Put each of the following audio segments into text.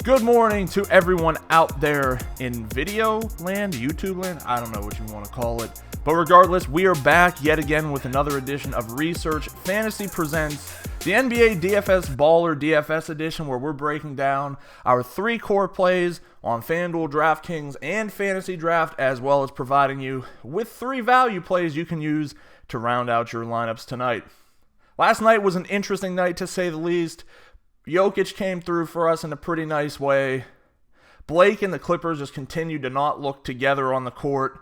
Good morning to everyone out there in video land, YouTube land, I don't know what you want to call it. But regardless, we are back yet again with another edition of Research Fantasy Presents the NBA DFS Baller DFS edition, where we're breaking down our 3 core plays on FanDuel, DraftKings, and FantasyDraft, as well as providing you with 3 value plays you can use to round out your lineups tonight. Last night was an interesting night to say the least. Jokic came through for us in a pretty nice way. Blake and the Clippers just continued to not look together on the court.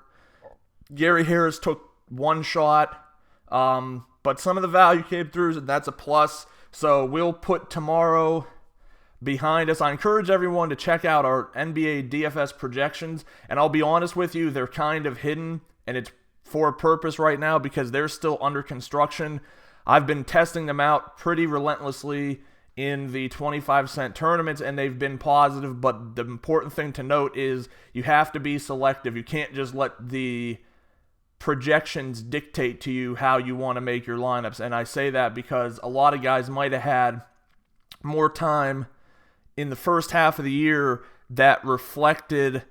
Gary Harris took one shot, but some of the value came through, and that's a plus. So we'll put tomorrow behind us. I encourage everyone to check out our NBA DFS projections, and I'll be honest with you, they're kind of hidden, and it's for a purpose right now because they're still under construction. I've been testing them out pretty relentlessly in the 25-cent tournaments, and they've been positive, but the important thing to note is you have to be selective. You can't just let the projections dictate to you how you want to make your lineups, and I say that because a lot of guys might have had more time in the first half of the year that reflected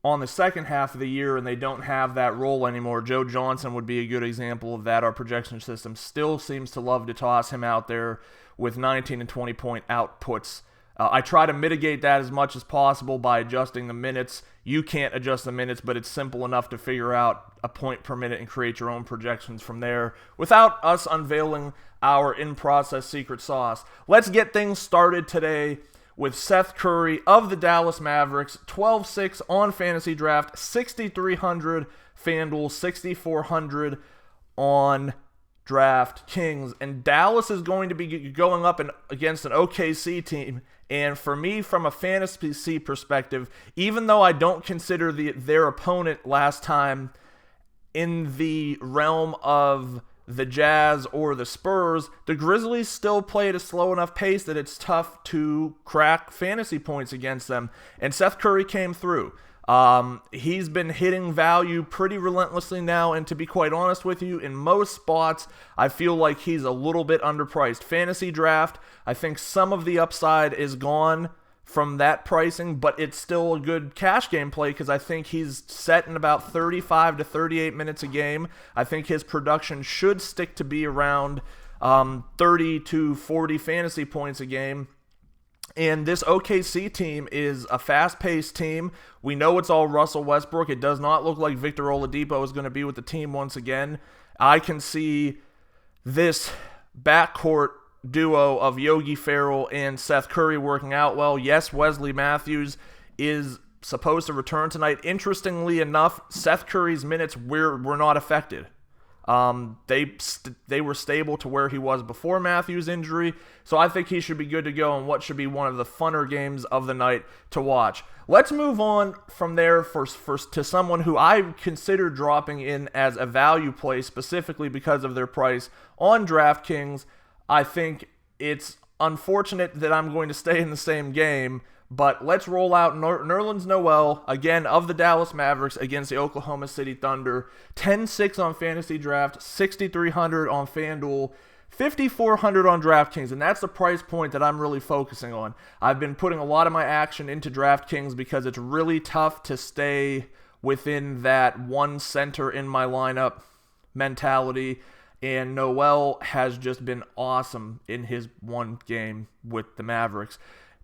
on the second half of the year, and they don't have that role anymore. Joe Johnson would be a good example of that. Our projection system still seems to love to toss him out there with 19 and 20 point outputs. I try to mitigate that as much as possible by adjusting the minutes. You can't adjust the minutes, but it's simple enough to figure out a point per minute and create your own projections from there without us unveiling our in-process secret sauce. Let's get things started today with Seth Curry of the Dallas Mavericks, 12-6 on FantasyDraft, 6,300 FanDuel, 6,400 on DraftKings. And Dallas is going to be going up against an OKC team. And for me, from a fantasy perspective, even though I don't consider their opponent last time in the realm of the Jazz or the Spurs, the Grizzlies still play at a slow enough pace that it's tough to crack fantasy points against them. And Seth Curry came through. He's been hitting value pretty relentlessly now, and to be quite honest with you, in most spots, I feel like he's a little bit underpriced. Fantasy Draft, I think some of the upside is gone from that pricing, but it's still a good cash game play because I think he's set in about 35 to 38 minutes a game. I think his production should stick to be around 30 to 40 fantasy points a game. And this OKC team is a fast-paced team. We know it's all Russell Westbrook. It does not look like Victor Oladipo is going to be with the team once again. I can see this backcourt duo of Yogi Ferrell and Seth Curry working out well. Yes, Wesley Matthews is supposed to return tonight. Interestingly enough, Seth Curry's minutes were not affected. They were stable to where he was before Matthews' injury, so I think he should be good to go in what should be one of the funner games of the night to watch. Let's move on from there first to someone who I consider dropping in as a value play specifically because of their price on DraftKings. I think it's unfortunate that I'm going to stay in the same game, but let's roll out Nerlens Noel, again, of the Dallas Mavericks against the Oklahoma City Thunder. 10-6 on FantasyDraft, 6,300 on FanDuel, 5,400 on DraftKings, and that's the price point that I'm really focusing on. I've been putting a lot of my action into DraftKings because it's really tough to stay within that one center in my lineup mentality. And Noel has just been awesome in his one game with the Mavericks.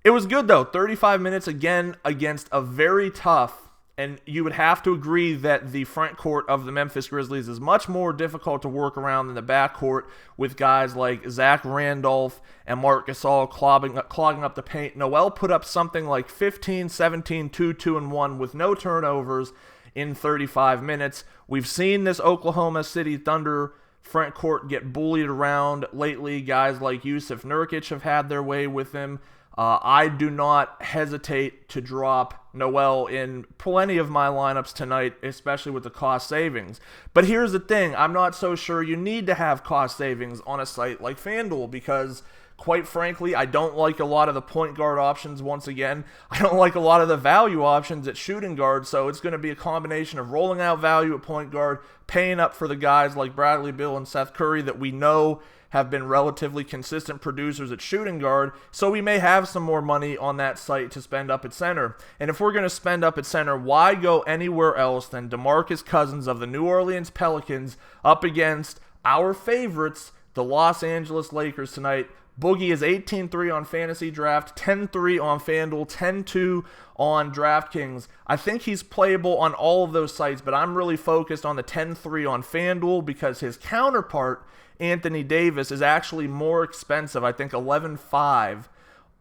It was good, though. 35 minutes again against a very tough, and you would have to agree that the front court of the Memphis Grizzlies is much more difficult to work around than the back court with guys like Zach Randolph and Marc Gasol clogging up the paint. Noel put up something like 15, 17, 2, 2, and 1 with no turnovers in 35 minutes. We've seen this Oklahoma City Thunder front court get bullied around lately. Guys like Jusuf Nurkic have had their way with him. I do not hesitate to drop Noel in plenty of my lineups tonight, especially with the cost savings. But here's the thing. I'm not so sure you need to have cost savings on a site like FanDuel because, quite frankly, I don't like a lot of the point guard options once again. I don't like a lot of the value options at shooting guard, so it's going to be a combination of rolling out value at point guard, paying up for the guys like Bradley Beal and Seth Curry that we know have been relatively consistent producers at shooting guard, so we may have some more money on that site to spend up at center. And if we're going to spend up at center, why go anywhere else than DeMarcus Cousins of the New Orleans Pelicans up against our favorites, the Los Angeles Lakers tonight? Boogie is 18-3 on FantasyDraft, 10-3 on FanDuel, 10-2 on DraftKings. I think he's playable on all of those sites, but I'm really focused on the 10-3 on FanDuel because his counterpart, Anthony Davis, is actually more expensive. I think 11-5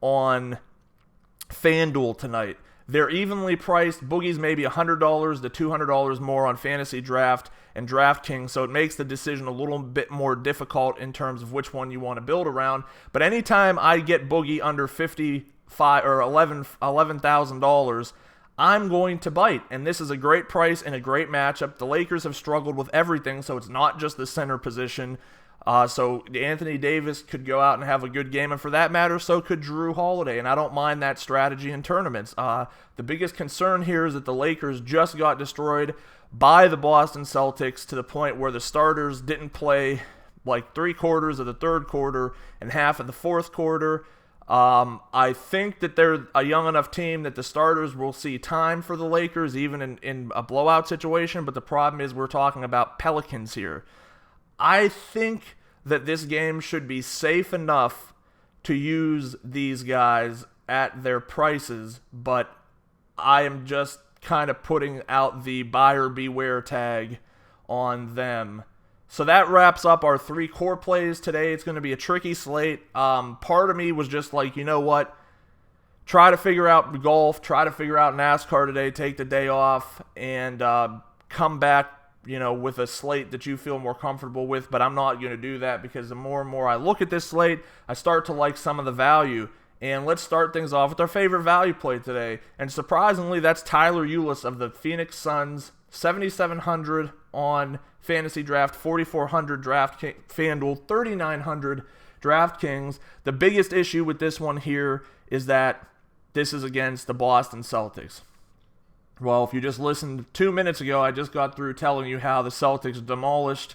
on FanDuel tonight. They're evenly priced. Boogie's maybe $100 to $200 more on FantasyDraft and DraftKings, so it makes the decision a little bit more difficult in terms of which one you want to build around. But anytime I get Boogie under $55 or $11,000, I'm going to bite. And this is a great price and a great matchup. The Lakers have struggled with everything, so it's not just the center position. So Anthony Davis could go out and have a good game, and for that matter, so could Jrue Holiday, and I don't mind that strategy in tournaments. The biggest concern here is that the Lakers just got destroyed by the Boston Celtics to the point where the starters didn't play like 3/4 of the third quarter and half of the fourth quarter. I think that they're a young enough team that the starters will see time for the Lakers, even in a blowout situation, but the problem is we're talking about Pelicans here. I think that this game should be safe enough to use these guys at their prices, but I am just kind of putting out the buyer beware tag on them. So that wraps up our 3 core plays today. It's going to be a tricky slate. Part of me was just like, you know what? Try to figure out golf, try to figure out NASCAR today, take the day off, and come back, with a slate that you feel more comfortable with, but I'm not going to do that because the more and more I look at this slate, I start to like some of the value. And let's start things off with our favorite value play today. And surprisingly, that's Tyler Ullis of the Phoenix Suns, 7,700 on FantasyDraft, 4,400 FanDuel, 3,900 DraftKings. The biggest issue with this one here is that this is against the Boston Celtics. Well, if you just listened 2 minutes ago, I just got through telling you how the Celtics demolished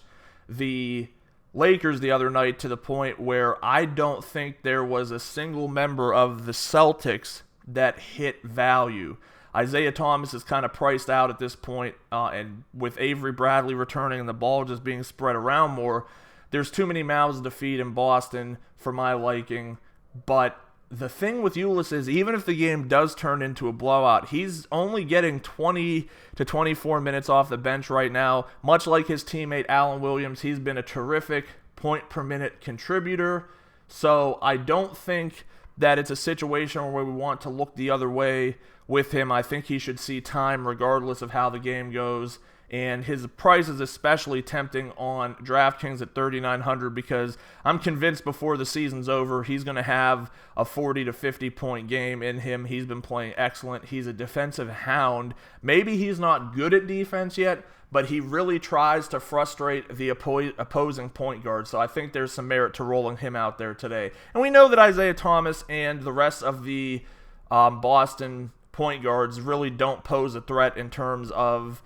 the Lakers the other night to the point where I don't think there was a single member of the Celtics that hit value. Isaiah Thomas is kind of priced out at this point, and with Avery Bradley returning and the ball just being spread around more, there's too many mouths to feed in Boston for my liking. But the thing with Ullis is, even if the game does turn into a blowout, he's only getting 20 to 24 minutes off the bench right now. Much like his teammate Allen Williams, he's been a terrific point-per-minute contributor. So I don't think that it's a situation where we want to look the other way with him. I think he should see time regardless of how the game goes. And his price is especially tempting on DraftKings at 3,900 because I'm convinced before the season's over, he's going to have a 40 to 50 point game in him. He's been playing excellent. He's a defensive hound. Maybe he's not good at defense yet, but he really tries to frustrate the opposing point guard. So I think there's some merit to rolling him out there today. And we know that Isaiah Thomas and the rest of the Boston point guards really don't pose a threat in terms of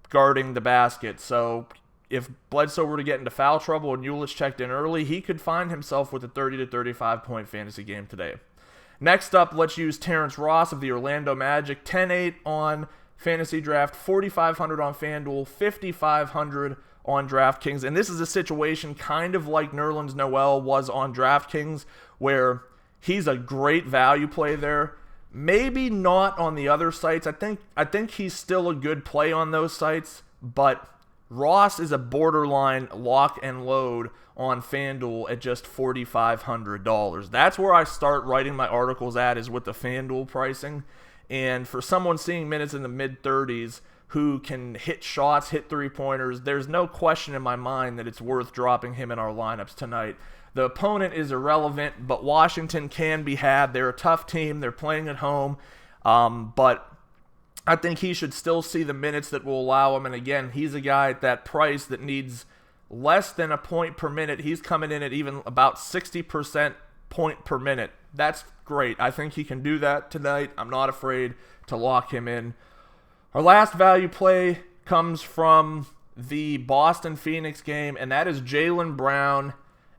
guarding the basket. So if Bledsoe were to get into foul trouble and Ullis checked in early, he could find himself with a 30 to 35 point fantasy game today. Next up, let's use Terrence Ross of the Orlando Magic, 10-8 on FantasyDraft, 4,500 on FanDuel, 5,500 on DraftKings. And this is a situation kind of like Nerlens Noel was on DraftKings, where he's a great value play there. Maybe not on the other sites. I think he's still a good play on those sites, but Ross is a borderline lock and load on FanDuel at just $4,500. That's where I start writing my articles at, is with the FanDuel pricing. And for someone seeing minutes in the mid-30s who can hit shots, hit three-pointers, there's no question in my mind that it's worth dropping him in our lineups tonight. The opponent is irrelevant, but Washington can be had. They're a tough team. They're playing at home. But I think he should still see the minutes that will allow him. And again, he's a guy at that price that needs less than a point per minute. He's coming in at even about 60% point per minute. That's great. I think he can do that tonight. I'm not afraid to lock him in. Our last value play comes from the Boston-Phoenix game, and that is Jaylen Brown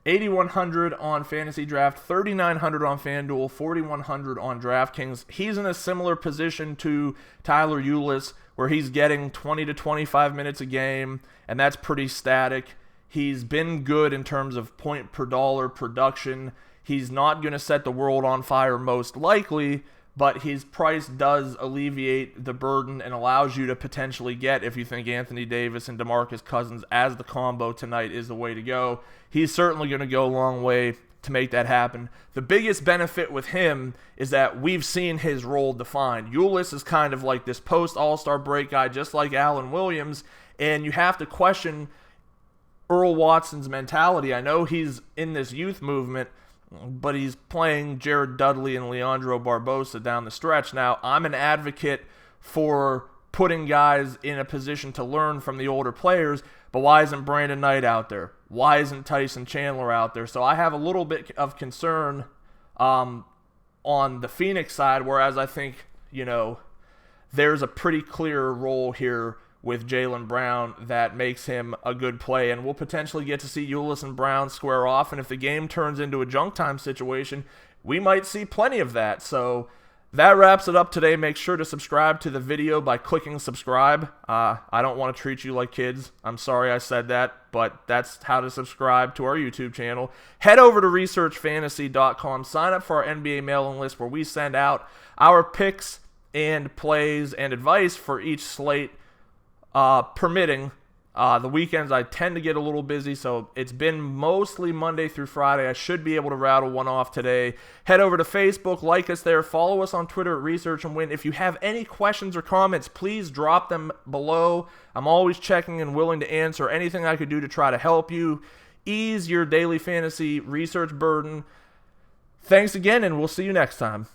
$8,100 on FantasyDraft, $3,900 on FanDuel, $4,100 on DraftKings. He's in a similar position to Tyler Ullis, where he's getting 20 to 25 minutes a game, and that's pretty static. He's been good in terms of point per dollar production. He's not going to set the world on fire most likely, but his price does alleviate the burden and allows you to potentially get, if you think Anthony Davis and DeMarcus Cousins as the combo tonight is the way to go. He's certainly going to go a long way to make that happen. The biggest benefit with him is that we've seen his role defined. Ullis is kind of like this post-All-Star break guy, just like Allen Williams, and you have to question Earl Watson's mentality. I know he's in this youth movement, but he's playing Jared Dudley and Leandro Barbosa down the stretch. Now, I'm an advocate for putting guys in a position to learn from the older players, but why isn't Brandon Knight out there? Why isn't Tyson Chandler out there? So I have a little bit of concern on the Phoenix side, whereas I think, there's a pretty clear role here with Jaylen Brown that makes him a good play, and we'll potentially get to see Ullis and Brown square off, and if the game turns into a junk time situation, we might see plenty of that. So that wraps it up today. Make sure to subscribe to the video by clicking subscribe. I don't want to treat you like kids. I'm sorry I said that, but that's how to subscribe to our YouTube channel. Head over to researchfantasy.com. Sign up for our NBA mailing list where we send out our picks and plays and advice for each slate, permitting. The weekends I tend to get a little busy, so it's been mostly Monday through Friday. I should be able to rattle one off today. Head over to Facebook, like us there, follow us on Twitter at Research and Win. If you have any questions or comments, please drop them below. I'm always checking and willing to answer anything I could do to try to help you ease your daily fantasy research burden. Thanks again, and we'll see you next time.